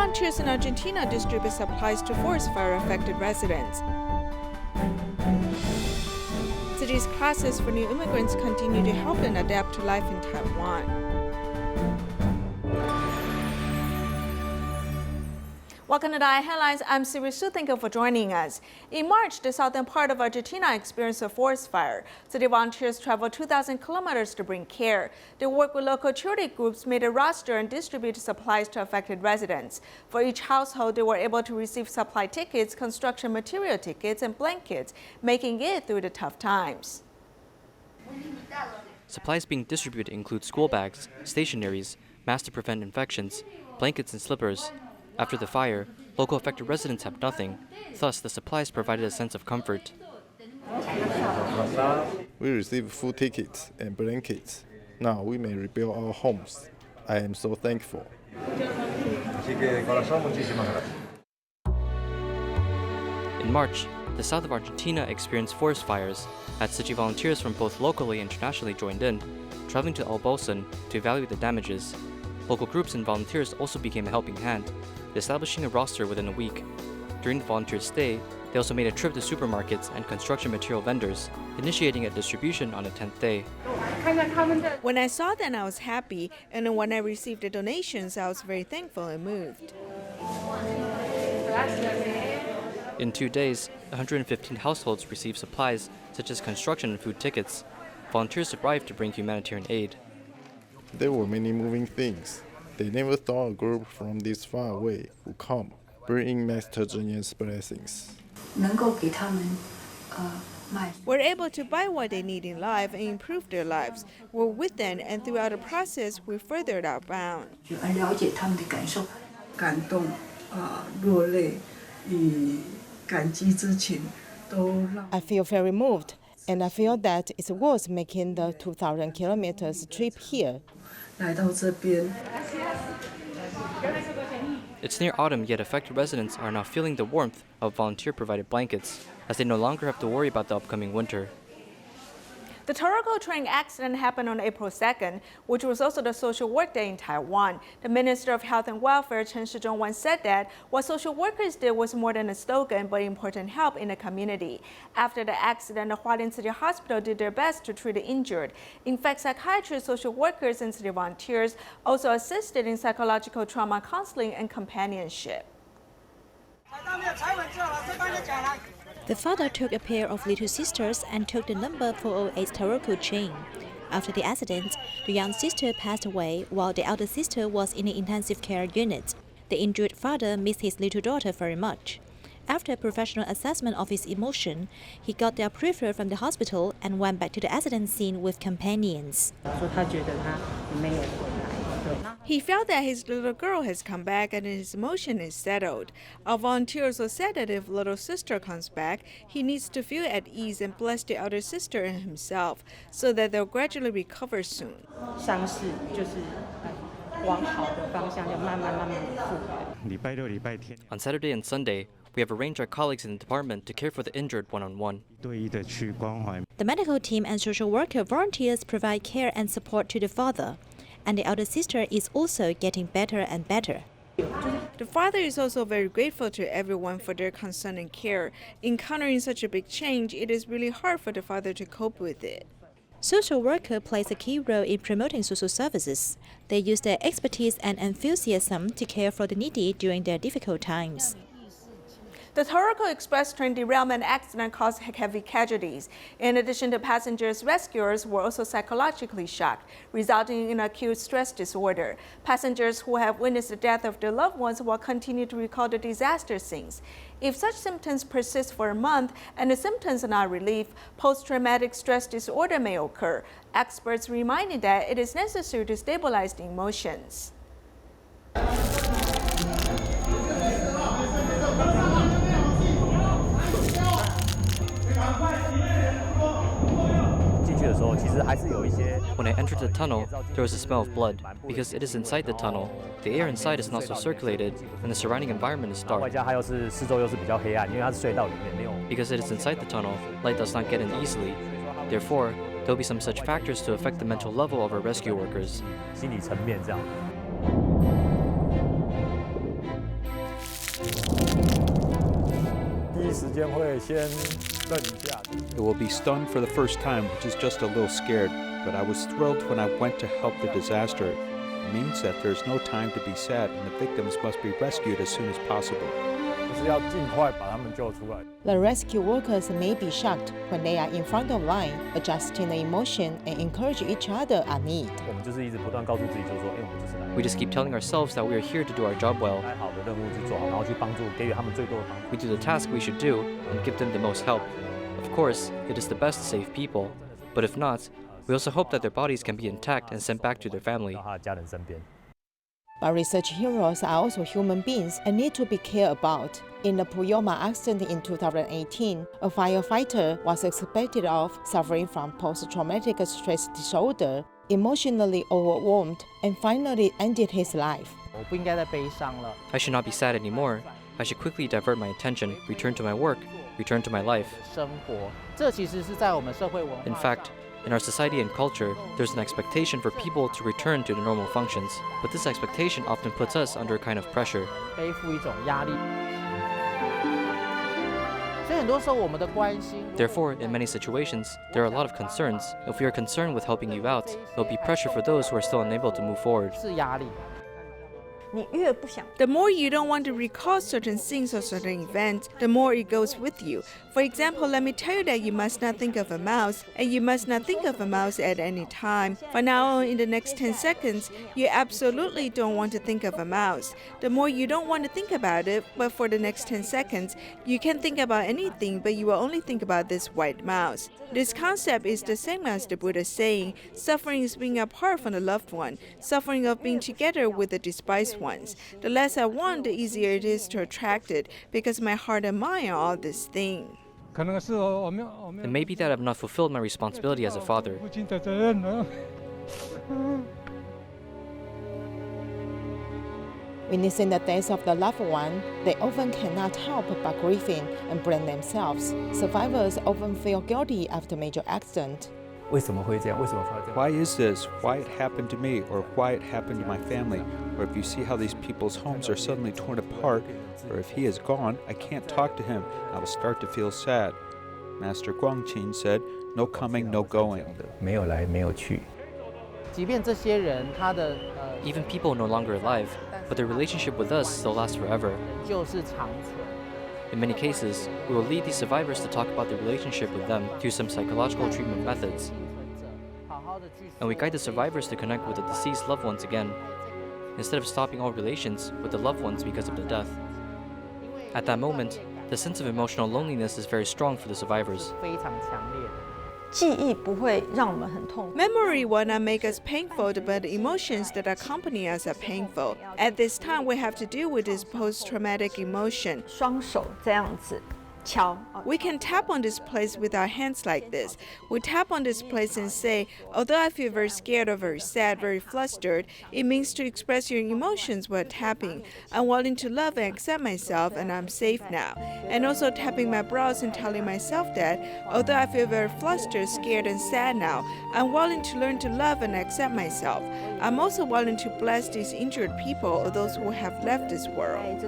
volunteers in Argentina distribute supplies to forest fire-affected residents. Tzu Chi's classes for new immigrants continue to help them adapt to life in Taiwan. Welcome to the Headlines. I'm Siri Su. Thank you for joining us. In March, the southern part of Argentina experienced a forest fire. Tzu Chi volunteers traveled 2,000 kilometers to bring care. They work with local charity groups, made a roster, and distributed supplies to affected residents. For each household, they were able to receive supply tickets, construction material tickets, and blankets, making it through the tough times. Supplies being distributed include school bags, stationaries, masks to prevent infections, blankets, and slippers. After the fire, local affected residents have nothing. Thus, the supplies provided a sense of comfort. We received food tickets and blankets. Now we may rebuild our homes. I am so thankful. In March, the south of Argentina experienced forest fires. Tzu Chi volunteers from both locally and internationally joined in, traveling to El Bolson to evaluate the damages. Local groups and volunteers also became a helping hand, establishing a roster within a week. During the volunteers' stay, they also made a trip to supermarkets and construction material vendors, initiating a distribution on the 10th day. When I saw them, I was happy, and when I received the donations, I was very thankful and moved. In 2 days, 115 households received supplies such as construction and food tickets. Volunteers arrived to bring humanitarian aid. There were many moving things. They never thought a group from this far away would come, bringing Master Zhenyan's blessings. We're able to buy what they need in life and improve their lives. We're with them, and throughout the process, we furthered our bond. I feel very moved, and I feel that it's worth making the 2,000 kilometers trip here. It's near autumn, yet affected residents are now feeling the warmth of volunteer-provided blankets, as they no longer have to worry about the upcoming winter. The Taroko train accident happened on April 2nd, which was also the Social Work Day in Taiwan. The Minister of Health and Welfare, Chen Shizhong, once said that what social workers did was more than a slogan, but important help in the community. After the accident, the Hualien City Hospital did their best to treat the injured. In fact, psychiatrists, social workers, and city volunteers also assisted in psychological trauma counseling and companionship. The father took a pair of little sisters and took the number 408 Taroko train. After the accident, the young sister passed away while the elder sister was in the intensive care unit. The injured father missed his little daughter very much. After a professional assessment of his emotion, he got the approval from the hospital and went back to the accident scene with companions. He felt that his little girl has come back and his emotion is settled. Our volunteer also said that if little sister comes back, he needs to feel at ease and bless the elder sister and himself so that they'll gradually recover soon. On Saturday and Sunday, we have arranged our colleagues in the department to care for the injured one-on-one. The medical team and social worker volunteers provide care and support to the father, and the elder sister is also getting better and better. The father is also very grateful to everyone for their concern and care. Encountering such a big change, it is really hard for the father to cope with it. Social worker plays a key role in promoting social services. They use their expertise and enthusiasm to care for the needy during their difficult times. The Taroko Express train derailment accident caused heavy casualties. In addition to passengers, rescuers were also psychologically shocked, resulting in acute stress disorder. Passengers who have witnessed the death of their loved ones will continue to recall the disaster scenes. If such symptoms persist for a month and the symptoms are not relieved, post-traumatic stress disorder may occur. Experts reminded that it is necessary to stabilize the emotions. When I entered the tunnel, there was a smell of blood. Because it is inside the tunnel, the air inside is not so circulated, and the surrounding environment is dark. Because it is inside the tunnel, light does not get in easily. Therefore, there will be some such factors to affect the mental level of our rescue workers. will be stunned for the first time, which is just a little scared, but I was thrilled when I went to help the disaster. It means that there's no time to be sad and the victims must be rescued as soon as possible. The rescue workers may be shocked when they are in front of line, adjusting the emotion and encourage each other on need. We just keep telling ourselves that we are here to do our job well. We do the task we should do and give them the most help. Of course, it is the best to save people, but if not, we also hope that their bodies can be intact and sent back to their family. But research heroes are also human beings and need to be cared about. In the Puyoma accident in 2018, a firefighter was suspected of suffering from post-traumatic stress disorder, emotionally overwhelmed, and finally ended his life. I should not be sad anymore. I should quickly divert my attention, return to my work, return to my life. In fact, in our society and culture, there's an expectation for people to return to the normal functions, but this expectation often puts us under a kind of pressure. Therefore, in many situations, there are a lot of concerns. If we are concerned with helping you out, there will be pressure for those who are still unable to move forward. The more you don't want to recall certain things or certain events, the more it goes with you. For example, let me tell you that you must not think of a mouse, and you must not think of a mouse at any time. From now on, in the next 10 seconds, you absolutely don't want to think of a mouse. The more you don't want to think about it, but for the next 10 seconds, you can think about anything, but you will only think about this white mouse. This concept is the same as the Buddha saying, suffering is being apart from the loved one, suffering of being together with the despised ones. The less I want, the easier it is to attract it, because my heart and mind are all this thing. It may be that I have not fulfilled my responsibility as a father. Witnessing the death of the loved one, they often cannot help but grieving and blame themselves. Survivors often feel guilty after major accident. Why is this? Why it happened to me? Or why it happened to my family? Or if you see how these people's homes are suddenly torn apart, or if he is gone, I can't talk to him. I will start to feel sad. Master Guangqin said, no coming, no going. Even people no longer alive, but their relationship with us still lasts forever. In many cases, we will lead these survivors to talk about their relationship with them through some psychological treatment methods. And we guide the survivors to connect with the deceased loved ones again, instead of stopping all relations with the loved ones because of the death. At that moment, the sense of emotional loneliness is very strong for the survivors. Memory will not make us painful, but the emotions that accompany us are painful. At this time, we have to deal with this post-traumatic emotion. We can tap on this place with our hands like this. We tap on this place and say, although I feel very scared or very sad, very flustered, it means to express your emotions while tapping. I'm willing to love and accept myself, and I'm safe now. And also tapping my brows and telling myself that, although I feel very flustered, scared, and sad now, I'm willing to learn to love and accept myself. I'm also willing to bless these injured people or those who have left this world.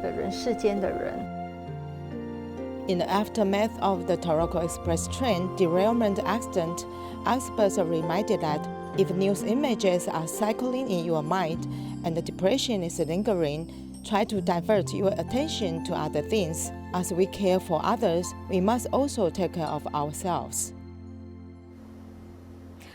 In the aftermath of the Taroko Express train derailment accident, experts are reminded that if news images are cycling in your mind and the depression is lingering, try to divert your attention to other things. As we care for others, we must also take care of ourselves.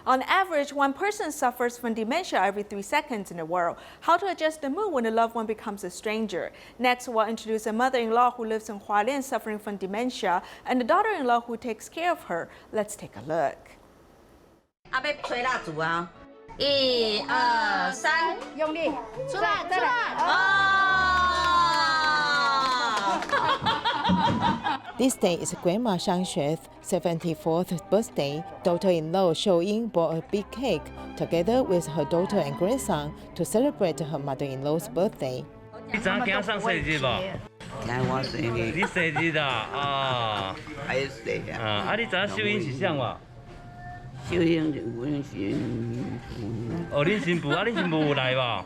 On average, one person suffers from dementia every 3 seconds in the world. How to adjust the mood when a loved one becomes a stranger. Next, we'll introduce a mother-in-law who lives in Hualien suffering from dementia and a daughter-in-law who takes care of her. Let's take a look. 要吹蜡烛啊！1、2、3，用力，出来，出来！哦。This day is Grandma Shangxue's 74th birthday. Daughter-in-law Shou Ying bought a big cake together with her daughter and grandson to celebrate her mother-in-law's birthday. 你昨天上生日不？今我生日。你生日啊？啊。还有谁啊？啊，你昨天秀英是啥无？秀英就阮新妇。哦，恁新妇啊，恁新妇有来无？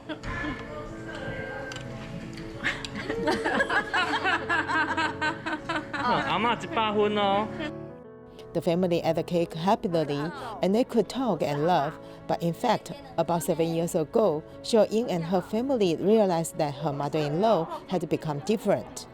阿嬷100分哦。 The family ate the cake happily, and they could talk and laugh. But in fact, about 7 years ago, Xiao Ying and her family realized that her mother-in-law had become different.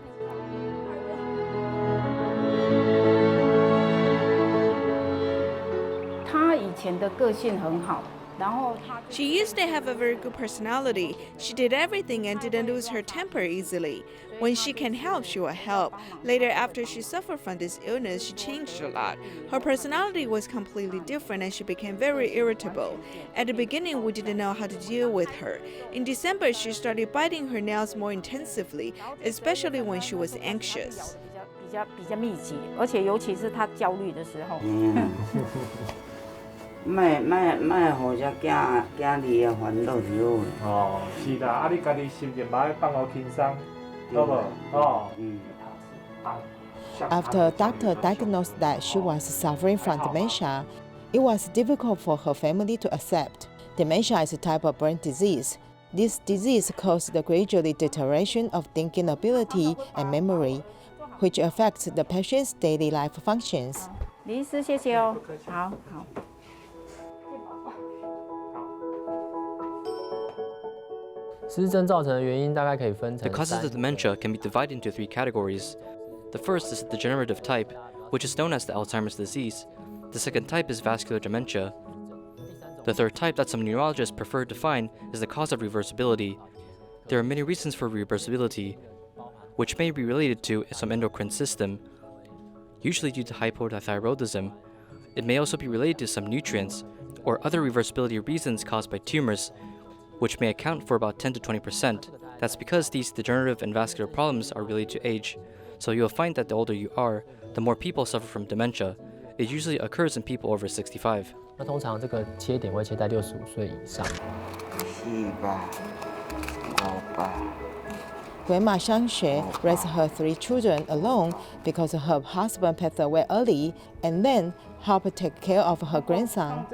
She used to have a very good personality. She did everything and didn't lose her temper easily. When she can help, she will help. Later, after she suffered from this illness, she changed a lot. Her personality was completely different and she became very irritable. At the beginning, we didn't know how to deal with her. In December, she started biting her nails more intensively, especially when she was anxious. 比较密集，而且尤其是她焦虑的时候。卖互只囝儿的烦恼是好的。哦，是啦，啊，你家己心情嘛要放好轻松，好无？哦。After a doctor diagnosed that she was suffering from dementia, it was difficult for her family to accept. Dementia is a type of brain disease. This disease causes the gradual deterioration of thinking ability and memory, which affects the patient's daily life functions. 李医师，谢谢哦。好好。 The causes of dementia can be divided into 3 categories. The first is the degenerative type, which is known as the Alzheimer's disease. The second type is vascular dementia. The third type that some neurologists prefer to define is the cause of reversibility. There are many reasons for reversibility, which may be related to some endocrine system, usually due to hypothyroidism. It may also be related to some nutrients or other reversibility reasons caused by tumors, which may account for about 10 to 20%. That's because these degenerative and vascular problems are related to age. So you'll find that the older you are, the more people suffer from dementia. It usually occurs in people over 65. 那通常这个切点会切在65岁以上。Grandma Xiangxue raised her 3 children alone because her husband passed away early and then helped take care of her grandson.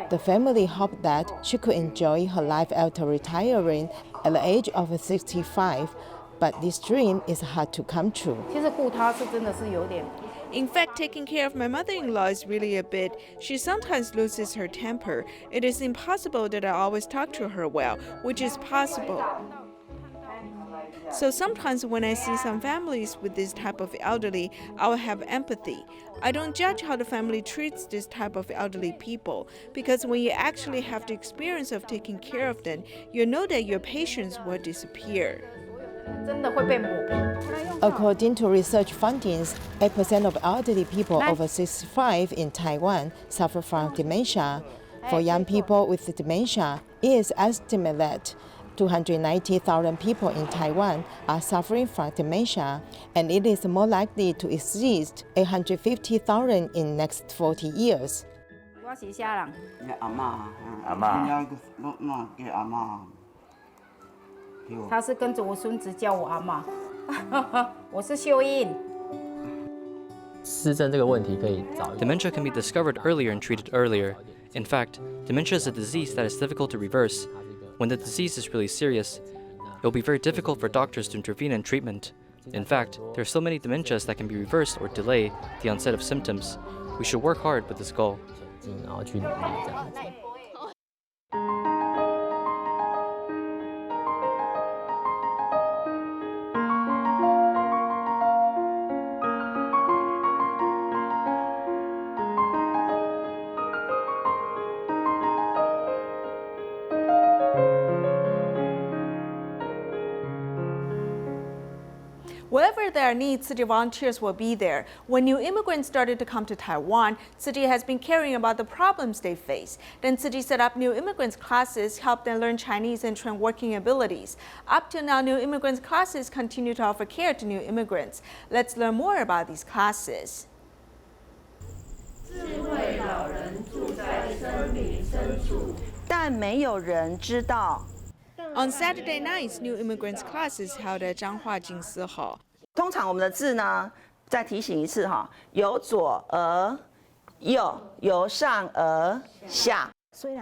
The family hoped that she could enjoy her life after retiring at the age of 65, but this dream is hard to come true. 其实顾她是真的是有点。 In fact, taking care of my mother-in-law is really a bit. She sometimes loses her temper. It is impossible that I always talk to her well, which is possible. So sometimes when I see some families with this type of elderly, I will have empathy. I don't judge how the family treats this type of elderly people, because when you actually have the experience of taking care of them, you know that your patience will disappear. According to research findings, 8% of elderly people over 65 in Taiwan suffer from dementia. For young people with dementia, it is estimated that 290,000 people in Taiwan are suffering from dementia, and it is more likely to exceed 850,000 in next 40 years. 我是啥人？阿嬷。阿嬷。叫阿嬷。他是跟着我孙子叫我阿嬷。我是秀英。失智这个问题可以早。Dementia can be discovered earlier and treated earlier. In fact, dementia is a disease that is difficult to reverse. When the disease is really serious, it will be very difficult for doctors to intervene in treatment. In fact, there are so many dementias that can be reversed or delay the onset of symptoms. We should work hard with this goal. 然后去努力这样子。 Wherever there are needs, Tzu Chi volunteers will be there. When new immigrants started to come to Taiwan, Tzu Chi has been caring about the problems they face. Then Tzu Chi set up new immigrants classes, helped them learn Chinese and train working abilities. Up till now, new immigrants classes continue to offer care to new immigrants. Let's learn more about these classes. On Saturday nights, new immigrants classes held at 彰化金丝好。通常我们的字呢，再提醒一次哈，由左而右，由上而下。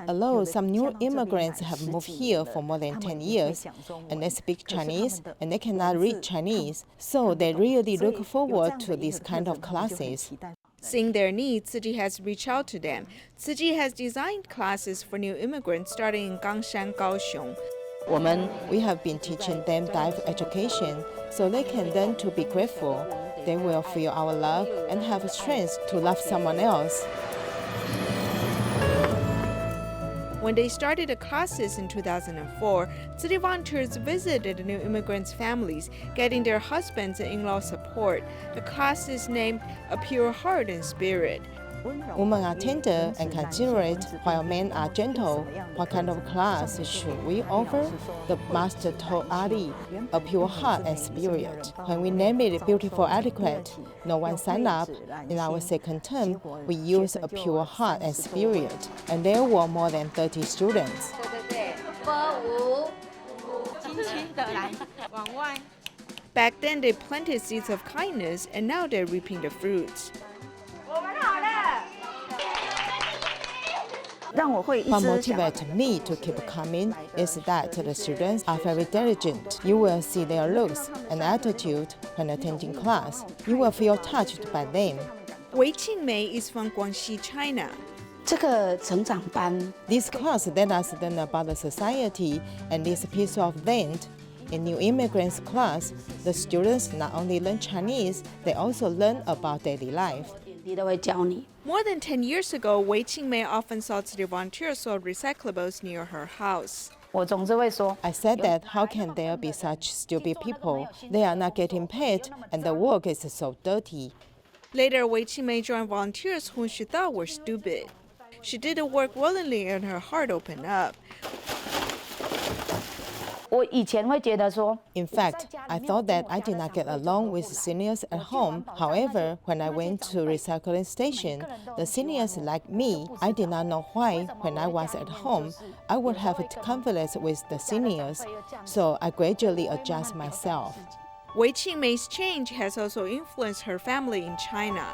Although some new immigrants have moved here for more than 10 years, and they speak Chinese, and they cannot read Chinese, so they really look forward to these kind of classes. Seeing their needs, Tzu Chi has reached out to them. Tzu Chi has designed classes for new immigrants starting in Gangshan, Kaohsiung. We have been teaching them dive education so they can learn to be grateful. They will feel our love and have strength to love someone else. When they started the classes in 2004, Tzu Chi volunteers visited the new immigrants' families, getting their husbands and in-law support. The class is named A Pure Heart and Spirit. Women are tender and considerate, while men are gentle. What kind of class should we offer? The master told Ali, a pure heart and spirit. When we named it Beautiful Adequate, no one signed up. In our second term, we used a pure heart and spirit, and there were more than 30 students. Back then, they planted seeds of kindness, and now they're reaping the fruits. What motivates me to keep coming is that the students are very diligent. You will see their looks and attitude when attending class. You will feel touched by them. Wei Qingmei is from Guangxi, China. This class let us learn about the society and this piece of land. In New Immigrants class, the students not only learn Chinese, they also learn about daily life. More than 10 years ago, Wei Qingmei often saw Tzu Chi volunteers sold recyclables near her house. I said that how can there be such stupid people? They are not getting paid, and the work is so dirty. Later, Wei Qingmei joined volunteers whom she thought were stupid. She did the work willingly and her heart opened up. In fact, I thought that I did not get along with seniors at home. However, when I went to recycling station, the seniors liked me. I did not know why. When I was at home, I would have conflicts with the seniors, so I gradually adjust myself. Wei Qingmei's change has also influenced her family in China.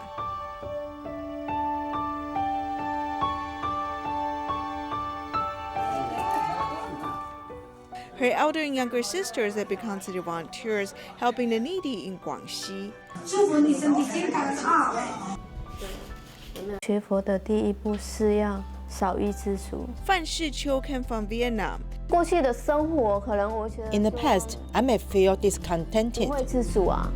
Her elder and younger sisters have become Tzu Chi volunteers, helping the needy in Guangxi. 学佛的第一步是要少欲知足。 Fan Shiqiu came from Vietnam. 过去的生活可能我觉得 In the past, I may feel discontented. 不会知足啊。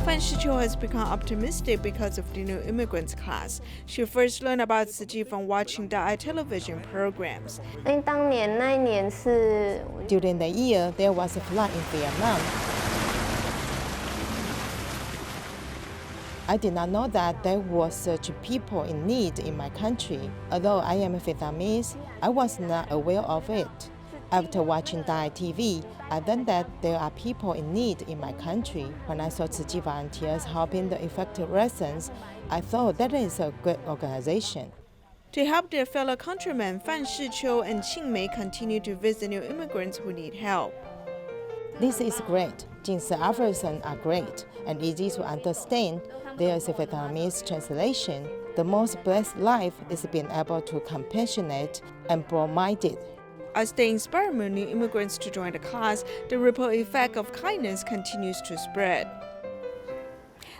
Fan Shiqiu has become optimistic because of the new immigrants class. She first learned about Tzu Chi from watching Da'ai television programs. 因为当年那一年是 During the year, there was a flood in Vietnam. I did not know that there were such people in need in my country. Although I am Vietnamese, I was not aware of it. After watching Da'ai TV, I learned that there are people in need in my country. When I saw Tzu Chi volunteers helping the affected residents, I thought that is a great organization. To help their fellow countrymen, Fan Shiqiu and Qingmei continue to visit new immigrants who need help. This is great. Jin's efforts are great and easy to understand. There is a Vietnamese translation. The most blessed life is being able to compassionate and broad-minded. As they inspire more new immigrants to join the class, the ripple effect of kindness continues to spread.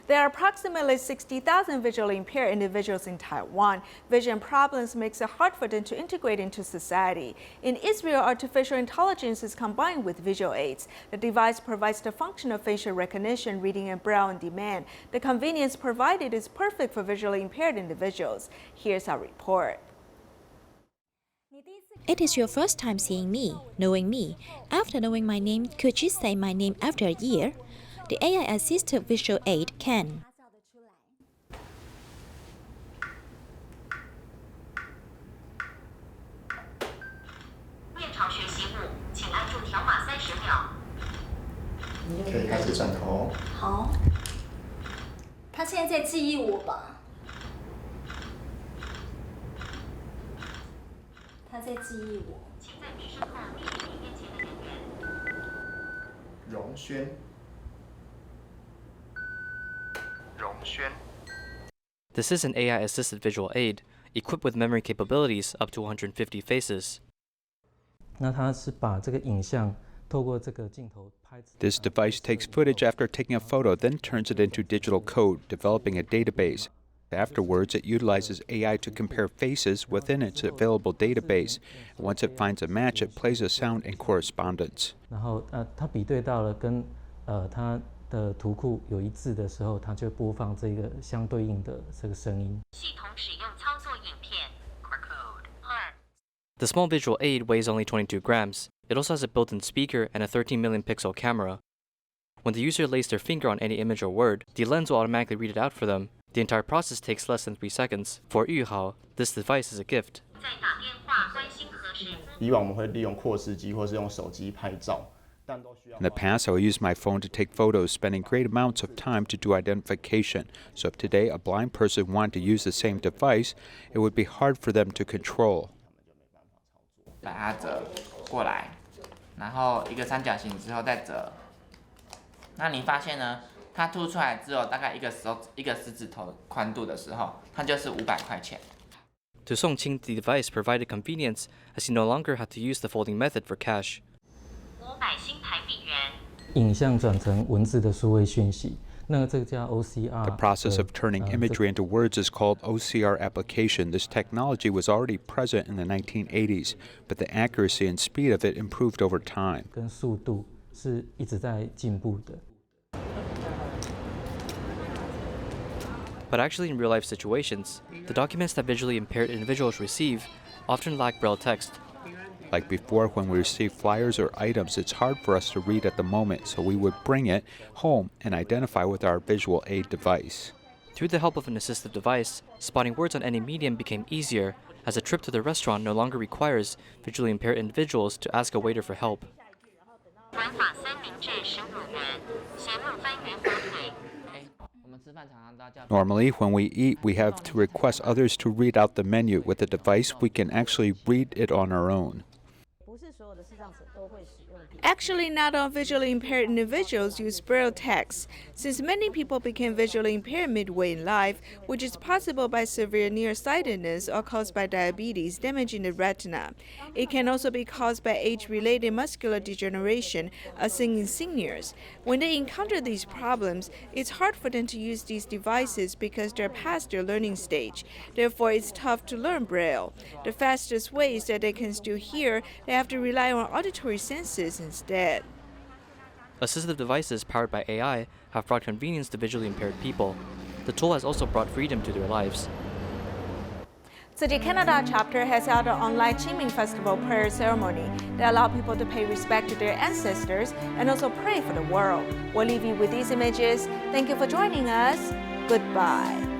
There are approximately 60,000 visually impaired individuals in Taiwan. Vision problems makes it hard for them to integrate into society. In Israel, artificial intelligence is combined with visual aids. The device provides the function of facial recognition, reading, and braille on demand. The convenience provided is perfect for visually impaired individuals. Here's our report. It is your first time seeing me, knowing me. After knowing my name, could you say my name after a year? The AI-assisted visual aid can. This is an AI-assisted visual aid, equipped with memory capabilities up to 150 faces. This device takes footage after taking a photo, then turns it into digital code, developing a database. Afterwards, it utilizes AI to compare faces within its available database. Once it finds a match, it plays a sound in correspondence. The small visual aid weighs only 22 grams. It also has a built-in speaker and a 13 million pixel camera. When the user lays their finger on any image or word, the lens will automatically read it out for them. The entire process takes less than 3 seconds. For Yuhao, this device is a gift. In the past, I would use my phone to take photos, spending great amounts of time to do identification. So if today a blind person wanted to use the same device, it would be hard for them to control. 把它折过来，然后一个三角形之后再折。那你发现呢？它凸出来只有大概一个食指头宽度的时候，它就是500块钱。To Songqing, the device provided convenience as he no longer had to use the folding method for cash. 500新台币元。影像转成文字的数位讯息。 The process of turning imagery into words is called OCR application. This technology was already present in the 1980s, but the accuracy and speed of it improved over time. But actually in real-life situations, the documents that visually impaired individuals receive often lack Braille text. Like before, when we receive flyers or items, it's hard for us to read at the moment, so we would bring it home and identify with our visual aid device. Through the help of an assistive device, spotting words on any medium became easier, as a trip to the restaurant no longer requires visually impaired individuals to ask a waiter for help. Normally, when we eat, we have to request others to read out the menu. With the device, we can actually read it on our own. Actually, not all visually impaired individuals use Braille text, since many people became visually impaired midway in life, which is possible by severe nearsightedness or caused by diabetes damaging the retina. It can also be caused by age-related muscular degeneration, as seen in seniors. When they encounter these problems, it's hard for them to use these devices because they're past their learning stage. Therefore, it's tough to learn Braille. The fastest way is that they can still hear, they have to rely on auditory senses instead. Assistive devices powered by AI have brought convenience to visually impaired people. The tool has also brought freedom to their lives. Tzu Chi Canada chapter has held an online Qingming Festival prayer ceremony that allowed people to pay respect to their ancestors and also pray for the world. We'll leave you with these images. Thank you for joining us. Goodbye.